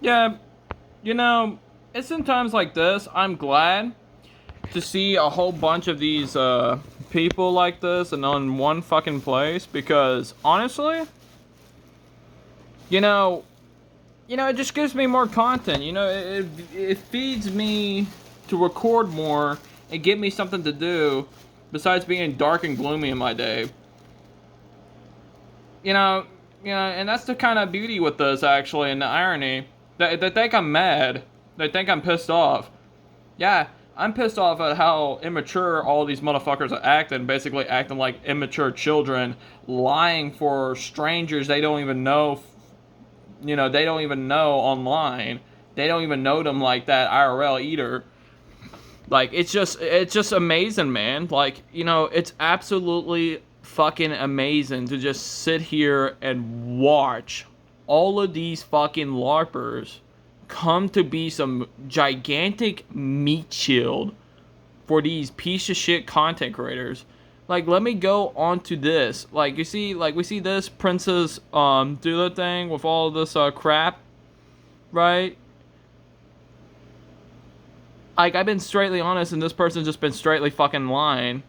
Yeah, you know, it's in times like this, I'm glad to see a whole bunch of these people like this and on one fucking place because honestly, you know, it just gives me more content. It feeds me to record more and give me something to do besides being dark and gloomy in my day. You know, and that's the kind of beauty with this actually, and the irony. They think I'm mad. They think I'm pissed off. Yeah, I'm pissed off at how immature all these motherfuckers are acting, basically acting like immature children, lying for strangers they don't even know. They don't even know online. They don't even know them like that IRL either. Like it's just amazing, man. Like, it's absolutely fucking amazing to just sit here and watch all of these fucking larpers come to be some gigantic meat shield for these piece of shit content creators. Like, let me go on to this. Like, we see this princess do the thing with all this crap, right? Like, I've been straightly honest, and this person's just been straightly fucking lying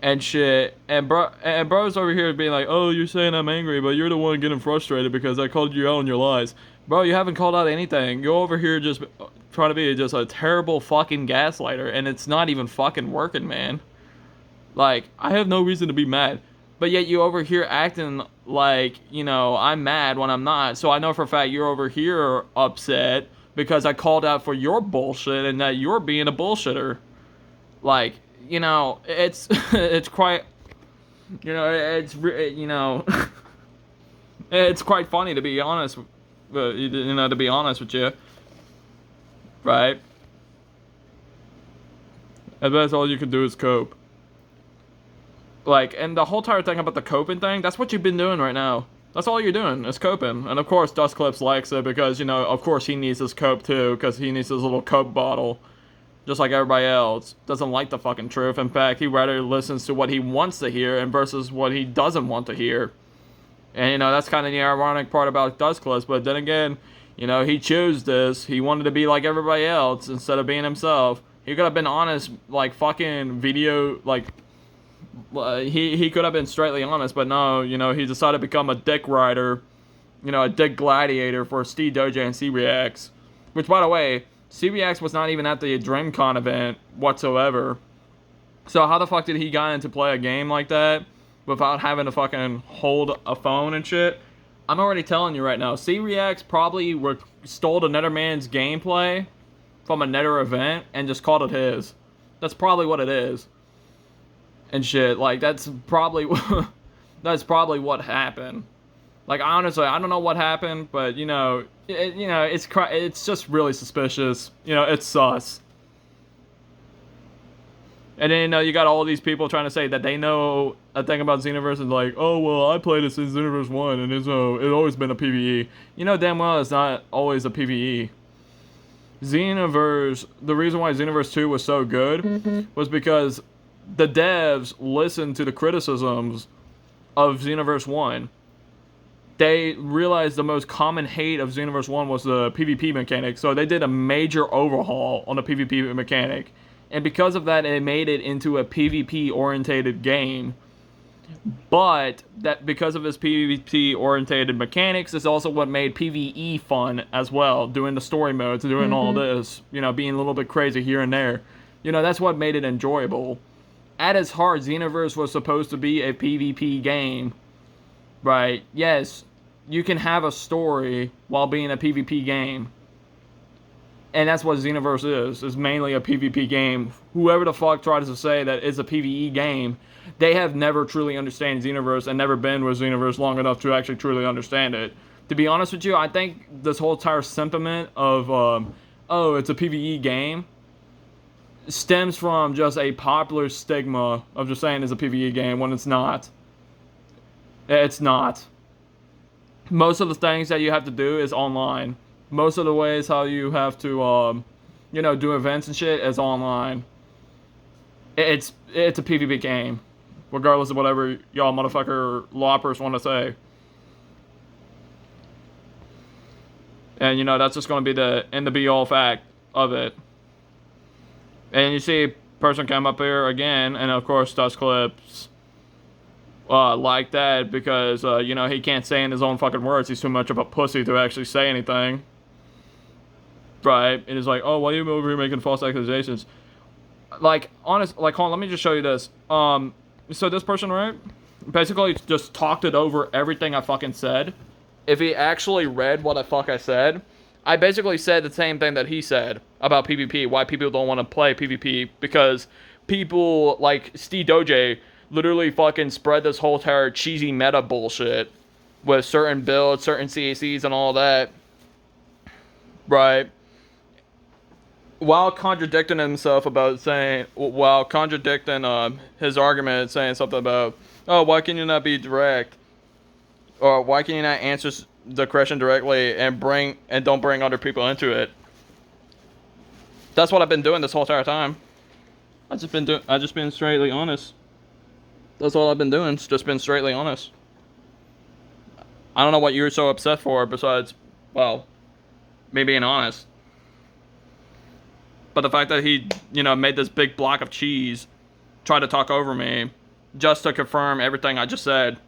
and shit. And bro's over here being like, "Oh, you're saying I'm angry, but you're the one getting frustrated because I called you out on your lies." Bro, you haven't called out anything. You're over here just trying to be just a terrible fucking gaslighter, and it's not even fucking working, man. Like, I have no reason to be mad. But yet you over here acting like, I'm mad when I'm not. So I know for a fact you're over here upset because I called out for your bullshit and that you're being a bullshitter. Like, it's it's quite, it's it's quite funny to be honest. To be honest with you, right? And that's all you can do is cope. Like, and the whole entire thing about the coping thing, that's what you've been doing right now. That's all you're doing, is coping. And of course, Dust Clips likes it because, of course he needs his cope too, because he needs his little cope bottle. Just like everybody else. Doesn't like the fucking truth. In fact, he rather listens to what he wants to hear and versus what he doesn't want to hear. And, that's kind of the ironic part about Dust Clips. But then again, he chose this. He wanted to be like everybody else instead of being himself. He could have been honest, like fucking video, like he could have been straightly honest, but no, he decided to become a dick rider, a dick gladiator for Steve Doja and C-Reacts. Which, by the way, C-Reacts was not even at the DreamCon event whatsoever. So how the fuck did he get into play a game like that without having to fucking hold a phone and shit? I'm already telling you right now, C-Reacts probably stole the Netherman's gameplay from a Nether event and just called it his. That's probably what it is. And shit, like, that's probably what happened. Like, honestly, I don't know what happened, but, it's just really suspicious. It's sus. And then, you got all these people trying to say that they know a thing about Xenoverse and like, oh, well, I played it since Xenoverse 1, and it's always been a PvE. You know damn well it's not always a PvE. Xenoverse, the reason why Xenoverse 2 was so good was because the devs listened to the criticisms of Xenoverse 1. They realized the most common hate of Xenoverse 1 was the PvP mechanic, so they did a major overhaul on the PvP mechanic. And because of that, it made it into a PvP-orientated game. But that because of its PvP-orientated mechanics, is also what made PvE fun as well, doing the story modes, doing all this, being a little bit crazy here and there. That's what made it enjoyable. At its heart, Xenoverse was supposed to be a PvP game, right? Yes, you can have a story while being a PvP game. And that's what Xenoverse is mainly a PvP game. Whoever the fuck tries to say that it's a PvE game, they have never truly understood Xenoverse and never been with Xenoverse long enough to actually truly understand it. To be honest with you, I think this whole entire sentiment of, oh, it's a PvE game, stems from just a popular stigma of just saying it's a PvE game when it's not. It's not. Most of the things that you have to do is online. Most of the ways how you have to, do events and shit is online. It's a PvP game, regardless of whatever y'all motherfucker loppers want to say. And, that's just going to be the end the be all fact of it. And you see, person come up here again, and of course, Dust Clips like that because, he can't say in his own fucking words. He's too much of a pussy to actually say anything. Right? And he's like, oh, why are you over here making false accusations? Hold on, let me just show you this. So this person, right, basically just talked it over everything I fucking said. If he actually read what the fuck I said, I basically said the same thing that he said about PvP, why people don't want to play PvP, because people like Steve Doge literally fucking spread this whole entire cheesy meta bullshit with certain builds, certain CACs, and all that, right? While contradicting himself about saying, while contradicting his argument, saying something about, oh, why can you not be direct? Or why can you not answer the question directly and don't bring other people into it? That's what I've been doing this whole entire time. I just been straightly honest. That's all I've been doing. It's just been straightly honest. I don't know what you're so upset for besides, well, me being honest. But the fact that he, made this big block of cheese, tried to talk over me, just to confirm everything I just said.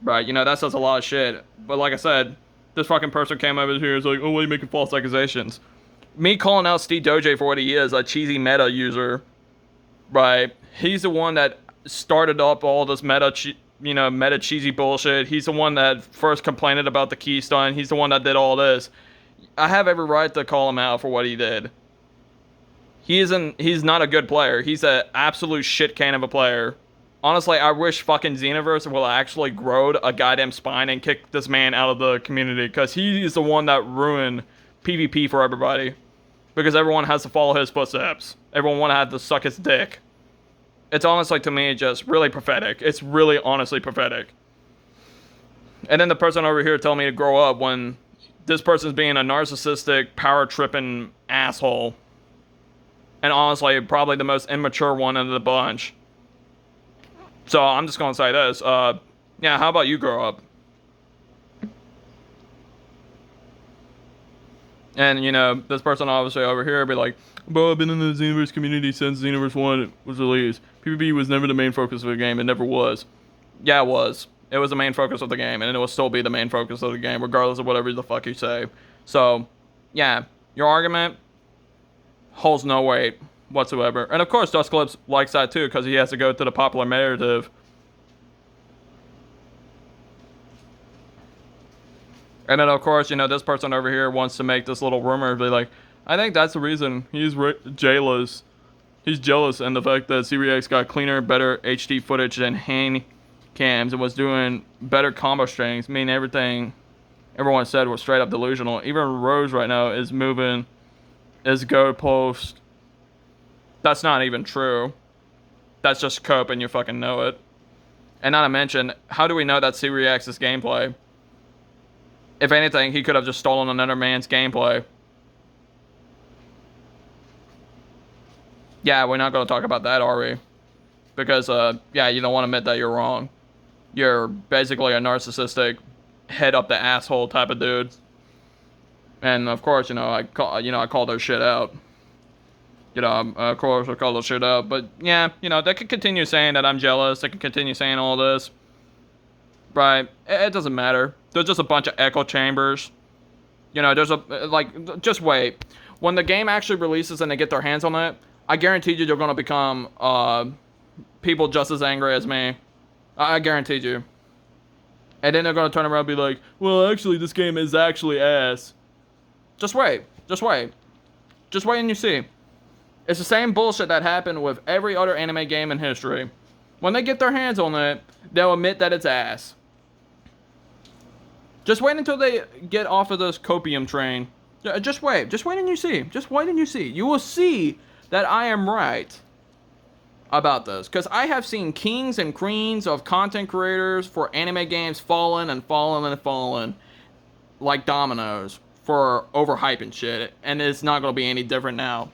Right, that says a lot of shit. But like I said, this fucking person came over here and was like, oh, why are you making false accusations? Me calling out Steve Doge for what he is, a cheesy meta user. Right, he's the one that started up all this meta cheesy bullshit. He's the one that first complained about the Keystone. He's the one that did all this. I have every right to call him out for what he did. He's not a good player. He's an absolute shit can of a player. Honestly, I wish fucking Xenoverse will actually grow a goddamn spine and kick this man out of the community, because he is the one that ruined PvP for everybody. Because everyone has to follow his footsteps. Everyone want to have to suck his dick. It's honestly, to me, just really pathetic. It's really honestly pathetic. And then the person over here telling me to grow up when this person's being a narcissistic, power-tripping asshole. And honestly, probably the most immature one of the bunch. So I'm just gonna say this. Yeah, how about you grow up? And this person obviously over here be like, bro, I've been in the Xenoverse community since Xenoverse 1 was released. PvP was never the main focus of the game. It never was. Yeah, it was. It was the main focus of the game, and it will still be the main focus of the game, regardless of whatever the fuck you say. So, yeah, your argument holds no weight whatsoever. And of course, Dust Clips likes that too, because he has to go to the popular narrative. And then of course, this person over here wants to make this little rumor, be like, I think that's the reason he's jealous. He's jealous, and the fact that CRX got cleaner, better HD footage than hand cams and was doing better combo strings, meaning everything everyone said was straight up delusional. Even Rose right now is moving his goalpost. That's not even true. That's just cope, and you fucking know it. And not to mention, how do we know that's CRX's gameplay? If anything, he could have just stolen another man's gameplay. Yeah, we're not going to talk about that, are we? Because, yeah, you don't want to admit that you're wrong. You're basically a narcissistic, head up the asshole type of dude. And of course, I call their shit out. Of course, I call their shit out. But yeah, they could continue saying that I'm jealous. They could continue saying all this. Right? It doesn't matter. There's just a bunch of echo chambers. Just wait. When the game actually releases and they get their hands on it, I guarantee you they're going to become people just as angry as me. I guarantee you. And then they're going to turn around and be like, well, actually, this game is actually ass. Just wait. Just wait. Just wait and you see. It's the same bullshit that happened with every other anime game in history. When they get their hands on it, they'll admit that it's ass. Just wait until they get off of this copium train. Just wait. Just wait and you see. Just wait and you see. You will see that I am right about this. Because I have seen kings and queens of content creators for anime games fallen and fallen and fallen like dominoes for overhyping shit. And it's not going to be any different now.